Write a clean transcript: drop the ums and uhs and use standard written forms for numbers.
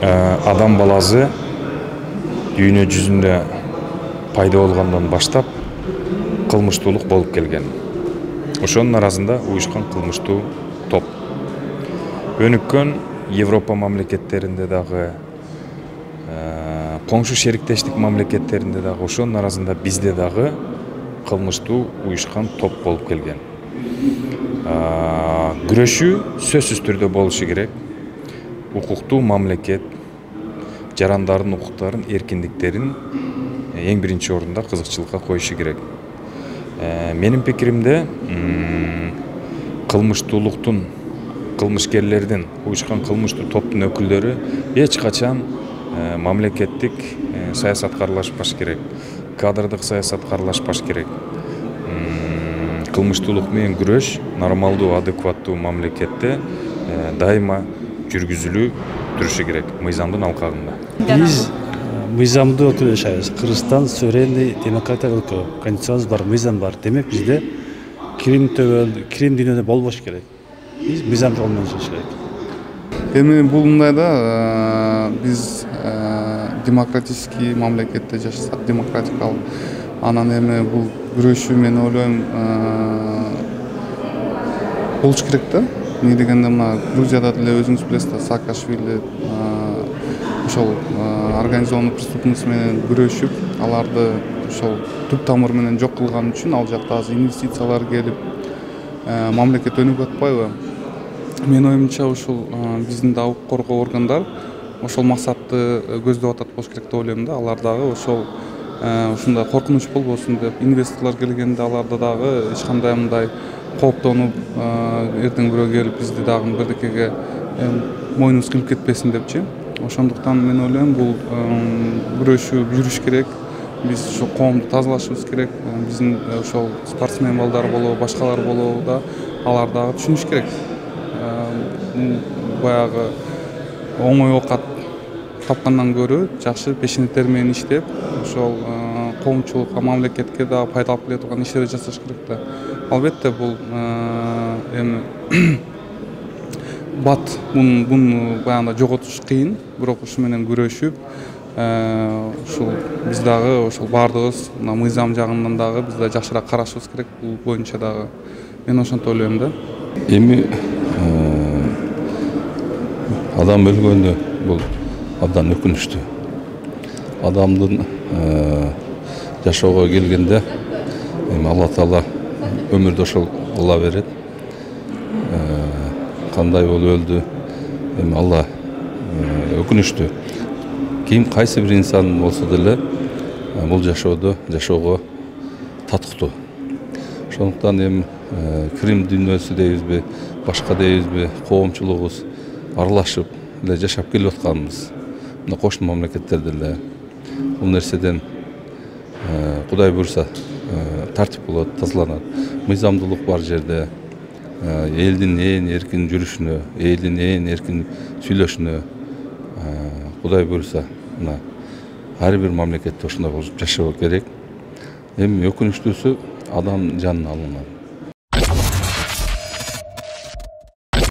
Адам баласы дүйнө жүзүндө пайда болгондон баштап кылмыштуулук болуп келген. Ошонун арасында уюшкан кылмыштуу топ. Өнүккөн Европа мамлекеттеринде дагы, коңшу шериктештик мамлекеттеринде дагы, ошонун арасында бизде дагы кылмыштуу уюшкан топ болуп келген. Күрөшүү сөзсүз түрдө болушу керек. Укуктуу мамлекет жарандардын укуктарын, эркиндиктерин эң биринчи орунда кызыкчылыкка коюшу керек. Менин пикиримде, кылмыштуулуктун, кылмышкерлердин, уюшкан кылмыштуу топтун өкүлдөрү эч качан мамлекеттик саясатка аралашпаш керек, кадрдык саясатка аралашпаш керек. Кылмыштуулук менен күрөш нормалдуу, адекваттуу мамлекетте дайыма жүргүзүлүү турушу керек, мыйзамдын алкагында. Биз мыйзамдуу өлкөдө жашайбыз. Кыргызстан суверенный демократиялык өлкө, конституциябыз бар, мыйзам бар. Демек бизде кирим дүйнөдө болбош керек. Биз мыйзам жолу менен жашаш керек. Эми бул мындайда биз демократический мамлекетте жашасак, демократикалык, анан эми бул күрөшүү мен ойлойм болуш керек да. Эмне дегенде мына Грузияда деле өзүңүз билесиз, Саакашвили ошол организованный преступность менен күрөшүп, аларды ошол түп тамыры менен жок кылган үчүн ал жакта азыр инвестициялар келип, мамлекет өнүгүп атпайбы? Менин оюмча ошол биздин да укук коргоо органдар ошол максатты көздөп атат болуш керек деп ойлойм да. Алар дагы ошол ушундай коркунуч болбосун деп, инвесторлор келгенде аларда дагы эч кандай мындай кооптонуп, эртең бирөө келип бизди дагы бирдекеге мойнубуз кыйылып кетпесин депчи. Ошондуктан мен ойлойм, бул күрөшүү жүрүш керек. Биз ошо коомду тазалашыбыз керек. Биздин ошол спортсмен балдар болобу, башкалар болобу да, алар дагы түшүнүш керек. Баягы оңой оокат тапкандан көрө жакшы пешенеттер менен иштеп, ошол коомчулукка, мамлекетке дагы пайда алып келе турган иштерди жасаш керек да. Албетте бул эми бат буну баягында жоготуш кыйын, бирок ушу менен күрөшүп, ушул биз дагы ошол баардыгыбыз мына мыйзам жагынан дагы биз да жакшыраак карашыбыз керек. Бул боюнча дагы мен ошентип ойлойм да. Эми адам өлгөндө бул абдан өкүнүчтүү. Адамдын жашоого келгенде эми Алла Таала өмүрдү ошол кыла берет. Кандай болуп өлдү, эми Алла өкүнүчтүү. Ким кайсы бир инсан болсо деле бул жашоого татыктуу. Ошондуктан эми кирим дүйнөсү дейбизби, башка дейбизби, коомчулугубуз аралашып эле жашап келип атканбыз. Мына кошмо мамлекеттерде эле бул нерседен Кудай буйрса тартип болот, тазаланат. Мыйзамдуулук бар жерде элдин ээн эркин жүрүшүнө, элдин ээн эркин сүйлөшүнө Кудай буйрса мына ар бир мамлекетте ошондой болуп жашоо керек. Эми өкүнүчтүүсү адам жанын алынат.